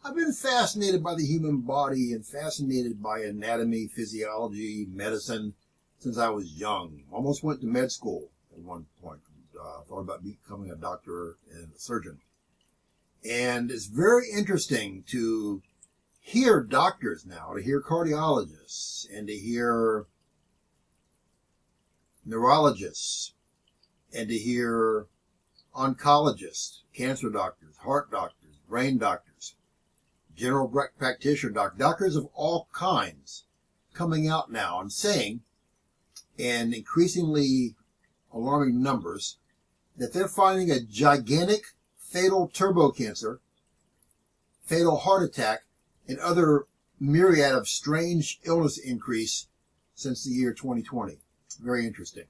I've been fascinated by the human body and fascinated by anatomy, physiology, medicine since I was young. Almost went to med school at one point. Thought about becoming a doctor and a surgeon. And it's very interesting to hear doctors now, to hear cardiologists, and to hear neurologists, and to hear oncologists, cancer doctors, heart doctors, brain doctors, general practitioner doctors of all kinds coming out now and saying, in increasingly alarming numbers, that they're finding a gigantic fatal turbo cancer, fatal heart attack, and other myriad of strange illness increase since the year 2020. Very interesting.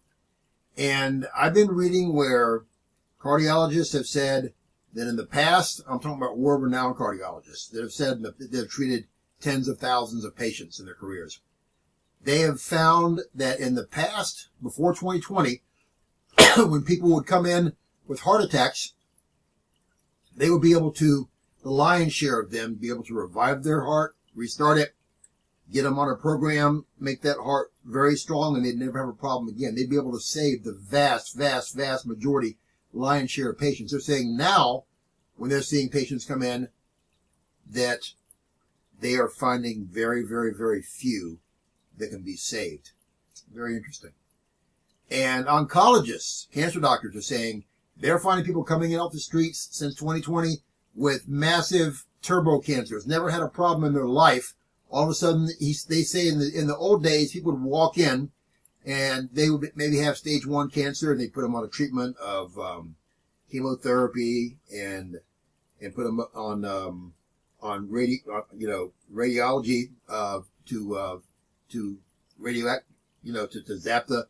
And I've been reading where cardiologists have said that in the past, I'm talking about world-renowned cardiologists, that have said that they've treated tens of thousands of patients in their careers. They have found that in the past, before 2020, when people would come in with heart attacks, they would be able to, the lion's share of them, be able to revive their heart, restart it, get them on a program, make that heart very strong, and they'd never have a problem again. They'd be able to save the vast majority, lion's share of patients. They're saying now, when they're seeing patients come in, that they are finding very few that can be saved. Very interesting. And oncologists, cancer doctors, are saying they're finding people coming in off the streets since 2020 with massive turbo cancers. Never had a problem in their life. All of a sudden, they say in the old days, people would walk in and they would maybe have stage 1 cancer, and they put them on a treatment of chemotherapy and put them on radiology to zap the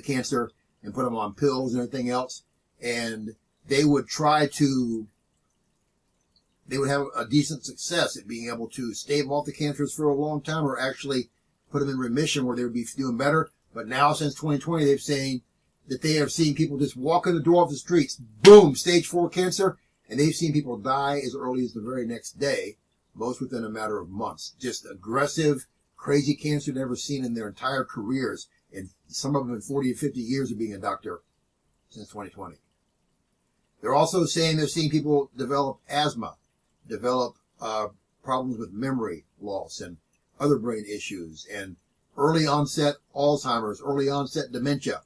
cancer and put them on pills and everything else. And they would have a decent success at being able to stave off the cancers for a long time, or actually put them in remission where they would be doing better. But now, since 2020, they've saying that they have seen people just walk in the door of the streets, boom, stage 4 cancer, and they've seen people die as early as the very next day, most within a matter of months. Just aggressive, crazy cancer never seen in their entire careers, and some of them in 40 or 50 years of being a doctor since 2020. They're also saying they're seeing people develop asthma, develop problems with memory loss and other brain issues, and early onset Alzheimer's, early onset dementia.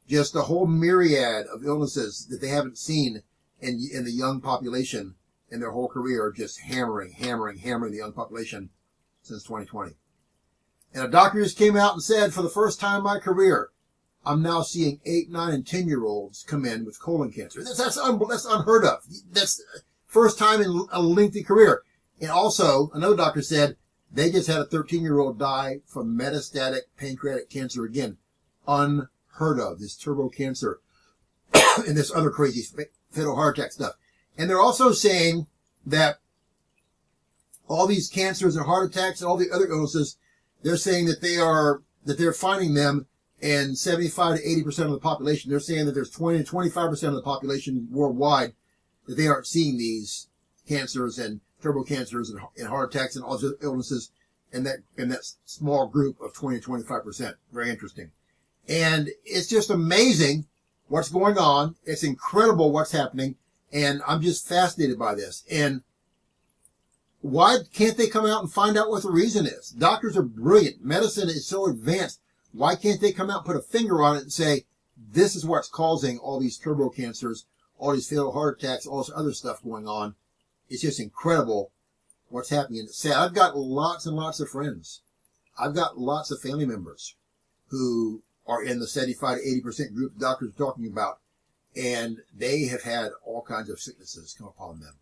Just a whole myriad of illnesses that they haven't seen in the young population in their whole career, just hammering the young population since 2020. And a doctor just came out and said, for the first time in my career, I'm now seeing 8, 9, and 10-year-olds come in with colon cancer. That's unheard of. That's first time in a lengthy career. And also, another doctor said they just had a 13-year-old die from metastatic pancreatic cancer again. Unheard of, this turbo cancer and this other crazy fatal heart attack stuff. And they're also saying that all these cancers and heart attacks and all the other illnesses, they're saying that they're finding them in 75 to 80% of the population. They're saying that there's 20 to 25% of the population worldwide that they aren't seeing these cancers and turbo cancers and heart attacks and all those illnesses in that small group of 20 to 25%. Very interesting. And it's just amazing what's going on. It's incredible what's happening. And I'm just fascinated by this. And why can't they come out and find out what the reason is? Doctors are brilliant. Medicine is so advanced. Why can't they come out and put a finger on it and say, this is what's causing all these turbo cancers, all these fatal heart attacks, all this other stuff going on? It's just incredible what's happening. And it's sad. I've got lots and lots of friends. I've got lots of family members who are in the 75 to 80% group the doctors are talking about. And they have had all kinds of sicknesses come upon them,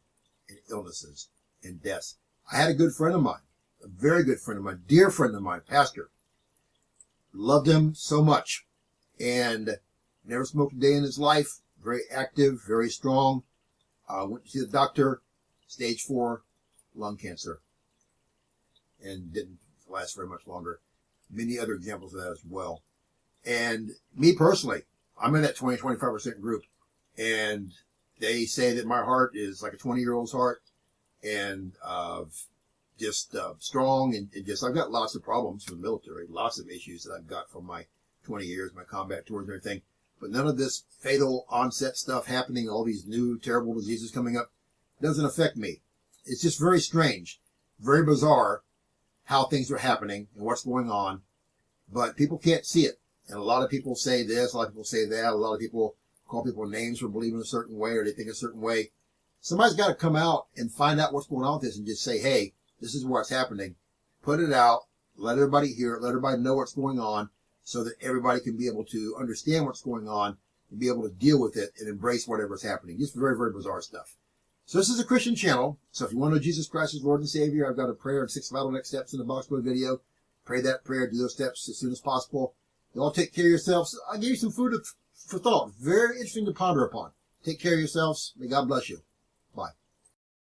and illnesses and deaths. I had a good friend of mine, a very good friend of mine, dear friend of mine, pastor. Loved him so much, and never smoked a day in his life. Very active, very strong. Went to see the doctor, stage 4 lung cancer, and didn't last very much longer. Many other examples of that as well. And me personally, I'm in that 20-25% group, and they say that my heart is like a 20-year-old's heart, and just strong, and just I've got lots of problems from the military, lots of issues that I've got from my 20 years, my combat tours and everything. But none of this fatal onset stuff happening, all these new terrible diseases coming up, doesn't affect me. It's just very strange, very bizarre how things are happening and what's going on, but people can't see it. And a lot of people say this, a lot of people say that, a lot of people call people names for believing a certain way or they think a certain way. Somebody's got to come out and find out what's going on with this and just say, hey, this is what's happening. Put it out, let everybody hear it, let everybody know what's going on so that everybody can be able to understand what's going on and be able to deal with it and embrace whatever's happening. Just very, very bizarre stuff. So this is a Christian channel. So if you want to know Jesus Christ as Lord and Savior, I've got a prayer and 6 vital next steps in the box below the video. Pray that prayer, do those steps as soon as possible. You all take care of yourselves. I gave you some food for thought. Very interesting to ponder upon. Take care of yourselves. May God bless you. Bye.